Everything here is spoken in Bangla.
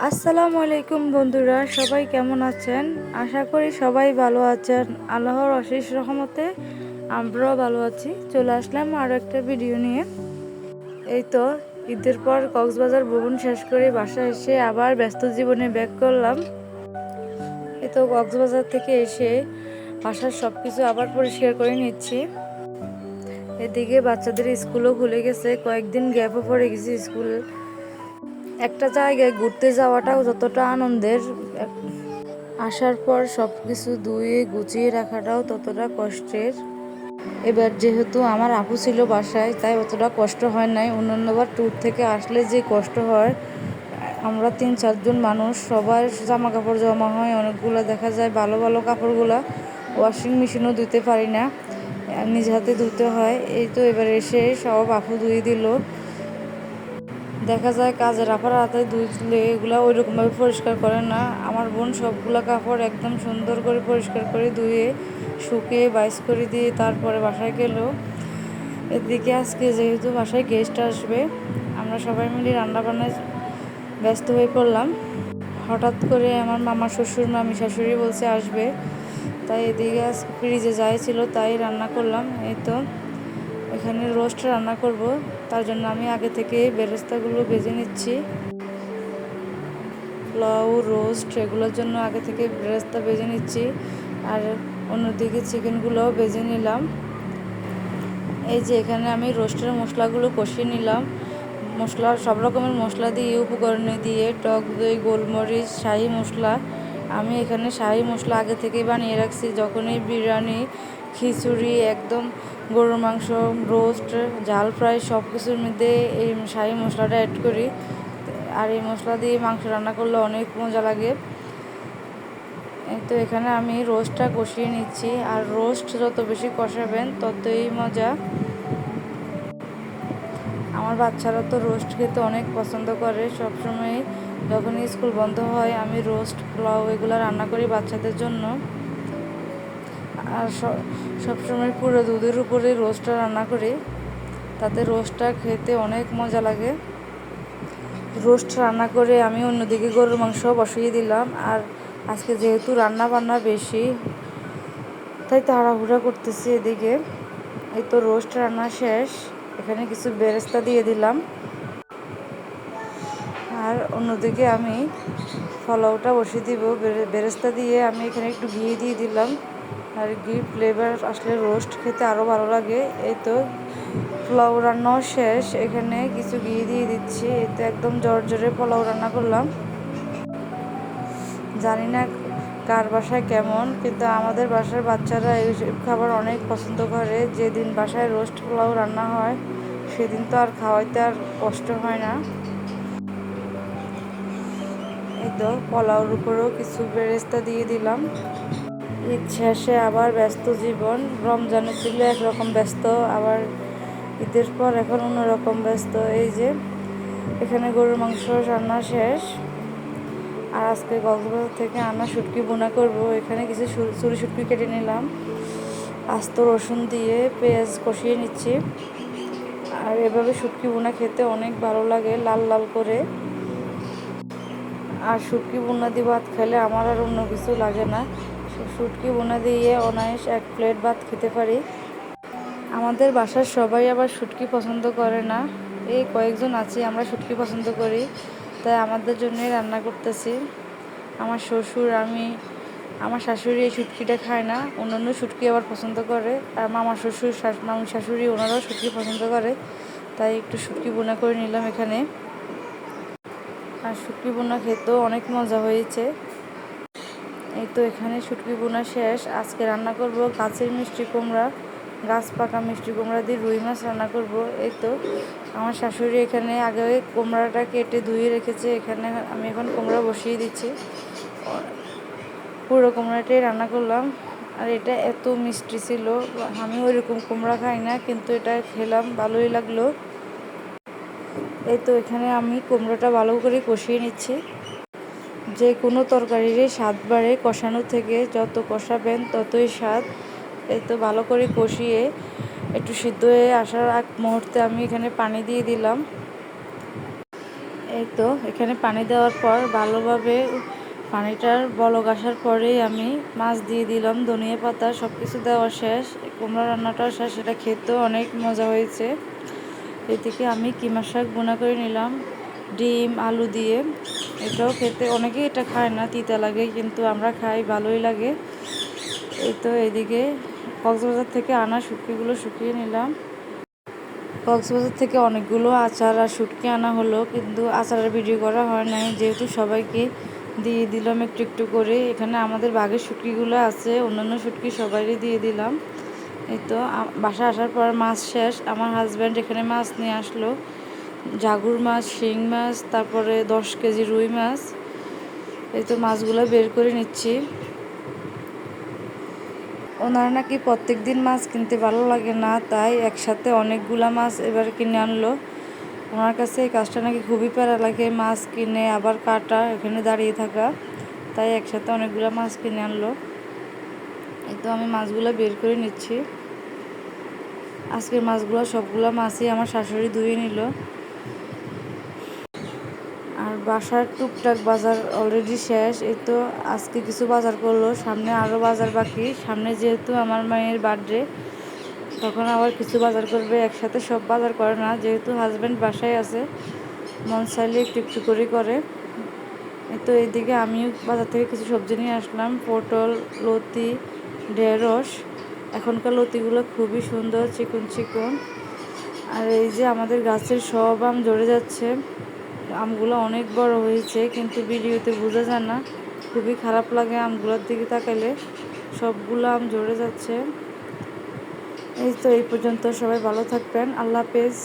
আসসালামু আলাইকুম বন্ধুরা, সবাই কেমন আছেন? আশা করি সবাই ভালো আছেন। আল্লাহর অশেষ রহমতে আমরাও ভালো আছি। চলে আসলাম আরও একটা ভিডিও নিয়ে। এই তো ঈদের পর কক্সবাজার ভ্রমণ শেষ করে বাসায় এসে আবার ব্যস্ত জীবনে ব্যাক করলাম। এই তো কক্সবাজার থেকে এসে বাসার সব কিছু আবার পরিষ্কার করে নিচ্ছি। এদিকে বাচ্চাদের স্কুলও খুলে গেছে, কয়েকদিন গ্যাপও পড়ে গেছে স্কুল। একটা জায়গায় ঘুরতে যাওয়াটাও যতটা আনন্দের, আসার পর সব কিছু ধুয়ে গুছিয়ে রাখাটাও ততটা কষ্টের। এবার যেহেতু আমার আপু ছিল বাসায়, তাই অতটা কষ্ট হয় নাই। অন্যান্যবার ট্যুর থেকে আসলে যে কষ্ট হয়, আমরা 3-4 জন মানুষ, সবার জামা কাপড় জমা হয় অনেকগুলো, দেখা যায় ভালো ভালো কাপড়গুলো ওয়াশিং মেশিনও ধুতে পারি না, নিজ হাতে ধুতে হয়। এই তো এবার এসে সব আপু ধুয়ে দিল। দেখা যায় কাজের আপার হাতে ধুইলে এগুলো ওই রকমভাবে পরিষ্কার করে না। আমার বোন সবগুলো কাপড় একদম সুন্দর করে পরিষ্কার করে ধুয়ে শুকিয়ে বাইস করে দিয়ে তারপরে বাসায় গেল। এদিকে আজকে যেহেতু বাসায় গেস্ট আসবে, আমরা সবাই মিলে রান্নাবান্নায় ব্যস্ত হয়ে পড়লাম। হঠাৎ করে আমার মামা শ্বশুর মামি শাশুড়ি বলছে আসবে, তাই এদিকে আজকে ফ্রিজে যাই ছিল তাই রান্না করলাম। এই তো এখানে রোস্ট রান্না করব, তার জন্য আমি আগে থেকে বেরেস্তাগুলো ভেজে নিচ্ছি। পোলাও রোস্ট এগুলোর জন্য আগে থেকে বেরেস্তা ভেজে নিচ্ছি, আর অন্যদিকে চিকেনগুলোও ভেজে নিলাম। এই যে এখানে আমি রোস্টের মশলাগুলো কষিয়ে নিলাম। মশলা সব রকমের মশলা দিয়ে, উপকরণে দিয়ে, টক দই, গোলমরিচ, শাহি মশলা। আমি এখানে শাহি মশলা আগে থেকেই বানিয়ে রাখছি। যখনই বিরিয়ানি, খিচুড়ি, একদম গরুর মাংস, রোস্ট, ঝাল ফ্রাই সব কিছুর মধ্যে এই শাহি মশলাটা অ্যাড করি। আর এই মশলা দিয়ে মাংস রান্না করলে অনেক মজা লাগে। এই তো এখানে আমি রোস্টটা কষিয়ে নিচ্ছি, আর রোস্ট যত বেশি কষাবেন ততই মজা। আমার বাচ্চারা তো রোস্ট খেতে অনেক পছন্দ করে। সবসময় যখনই স্কুল বন্ধ হয় আমি রোস্ট, পোলাও এগুলো রান্না করি বাচ্চাদের জন্য। আর সবসময় পুরো দুধের উপরে রোস্টটা রান্না করি, তাতে রোস্টটা খেতে অনেক মজা লাগে। রোস্ট রান্না করে আমি অন্যদিকে গরুর মাংস বসিয়ে দিলাম। আর আজকে যেহেতু রান্না বান্না বেশি, তাই তাড়াহুড়া করতেছি। এদিকে এই তো রোস্ট রান্না শেষ, এখানে কিছু বেরেস্তা দিয়ে দিলাম। আর অন্যদিকে আমি পোলাওটা বসিয়ে দিব। বেরেস্তা দিয়ে আমি এখানে একটু ঘি দিয়ে দিলাম, আর ঘি ফ্লেভার আসলে রোস্ট খেতে আরও ভালো লাগে। এই তো পোলাও রান্নাও শেষ, এখানে কিছু ঘি দিয়ে দিচ্ছি। এতে একদম জোরে পোলাও রান্না করলাম। জানি না কার বাসায় কেমন, কিন্তু আমাদের বাসার বাচ্চারা এই খাবার অনেক পছন্দ করে। যেদিন বাসায় রোস্ট পোলাও রান্না হয় সেদিন তো আর খাওয়াইতে আর কষ্ট হয় না। এই তো পোলাওর উপরেও কিছু বেরেস্তা দিয়ে দিলাম। ঈদ শেষে আবার ব্যস্ত জীবন। রমজানে ছিল একরকম ব্যস্ত, আবার ঈদের পর এখন অন্যরকম ব্যস্ত। এই যে এখানে গরুর মাংস রান্না শেষ, আর আজকে কক্সবাজার থেকে আনা শুটকি বোনা করব। এখানে কিছু চুরি শুটকি কেটে নিলাম, আস্ত রসুন দিয়ে পেঁয়াজ কষিয়ে নিচ্ছি। আর এভাবে শুটকি বোনা খেতে অনেক ভালো লাগে, লাল লাল করে। আর শুটকি বোনা দিয়ে ভাত খেলে আমার আর অন্য কিছু লাগে না। শুটকি বোনা দিয়ে অনায়াস 1 প্লেট ভাত খেতে পারি। আমাদের বাসার সবাই আবার শুটকি পছন্দ করে না, এই কয়েকজন আছি আমরা শুটকি পছন্দ করি, তাই আমাদের জন্যই রান্না করতেছি। আমার শ্বশুর, আমি, আমার শাশুড়ি এই শুটকিটা খায় না, অন্যান্য শুটকি আবার পছন্দ করে। আর মামা শ্বশুর, মামি শাশুড়ি ওনারাও শুটকি পছন্দ করে, তাই একটু শুটকি বোনা করে নিলাম এখানে। আর শুটকি বোনা খেতেও অনেক মজা হয়েছে। এই তো এখানে শুটকি বোনা শেষ। আজকে রান্না করব গাছের মিষ্টি কুমড়া, গাছ পাকা মিষ্টি কুমড়া দিয়ে রুই মাছ রান্না করব। এই তো আমার শাশুড়ি এখানে আগে কুমড়াটা কেটে ধুয়ে রেখেছে, এখানে আমি এখন কুমড়া বসিয়ে দিচ্ছি। পুরো কুমড়াটাই রান্না করলাম। আর এটা এত মিষ্টি ছিল, আমি ওইরকম কুমড়া খাই না, কিন্তু এটা খেলাম, ভালোই লাগলো। এই তো এখানে আমি কুমড়োটা ভালো করে কষিয়ে নিচ্ছি। যে কোনো তরকারিরই স্বাদ বাড়ে কষানো থেকে, যত কষাবেন ততই স্বাদ। এই তো ভালো করে কষিয়ে একটু সিদ্ধ হয়ে আসার আগ মুহূর্তে আমি এখানে পানি দিয়ে দিলাম। এই তো এখানে পানি দেওয়ার পর ভালোভাবে পানিটার বলক আসার পরেই আমি মাছ দিয়ে দিলাম, ধনিয়া পাতা সব কিছু দেওয়া শেষ, কুমড়া রান্নাটাও শেষ। এটা খেতেও অনেক মজা হয়েছে। এদিকে আমি কিমা শাক বোনা করে নিলাম ডিম আলু দিয়ে। এটাও খেতে অনেকেই এটা খায় না, তিতা লাগে, কিন্তু আমরা খাই, ভালোই লাগে। এই তো এদিকে কক্সবাজার থেকে আনা শুটকিগুলো শুকিয়ে নিলাম। কক্সবাজার থেকে অনেকগুলো আচার আর শুটকি আনা হলো, কিন্তু আচারের ভিডিও করা হয় নাই, যেহেতু সবাইকে দিয়ে দিলাম একটু একটু করে। এখানে আমাদের বাঘের শুটকিগুলো আছে, অন্যান্য শুটকি সবাইকে দিয়ে দিলাম। এই তো বাসা আসার পর মাছ শেষ। আমার হাজব্যান্ড এখানে মাছ নিয়ে আসলো, জাগুর মাছ, শিং মাছ, তারপরে 10 কেজি রুই মাছ। এই তো মাছগুলো বের করে নিচ্ছি। ওনার নাকি প্রত্যেক দিন মাছ কিনতে ভালো লাগে না, তাই একসাথে অনেকগুলা মাছ এবার কিনে আনলো। ওনার কাছে এই কাজটা নাকি খুবই প্যারা লাগে, মাছ কিনে আবার কাটা, এখানে দাঁড়িয়ে থাকা, তাই একসাথে অনেকগুলো মাছ কিনে আনলো। এই তো আমি মাছগুলো বের করে নিচ্ছি। আজকের মাছগুলো সবগুলো মাছই আমার শাশুড়ি ধুয়ে নিল। আর বাসার টুকটাক বাজার অলরেডি শেষ। এই তো আজকে কিছু বাজার করলো, সামনে আরও বাজার বাকি। সামনে যেহেতু আমার মায়ের বার্থডে, তখন আবার কিছু বাজার করবে, একসাথে সব বাজার করে না, যেহেতু হাজব্যান্ড বাসায় আছে, মন চাইলে একটু একটু করে। এই তো এইদিকে আমিও বাজার থেকে কিছু সবজি নিয়ে আসলাম, পটল, লতি, ঢেঁড়স। এখনকার লতিগুলো খুবই সুন্দর, চিকন চিকন। আর এই যে আমাদের গাছের সব আম ঝরে যাচ্ছে, আমগুলো অনেক বড় হয়েছে, কিন্তু ভিডিওতে বোঝা যায় না, খুবই খারাপ লাগে আমগুলোর দিকে তাকালে, সবগুলো আম ঝরে যাচ্ছে। এই তো এই পর্যন্ত, সবাই ভালো থাকবেন, আল্লাহ হাফেজ।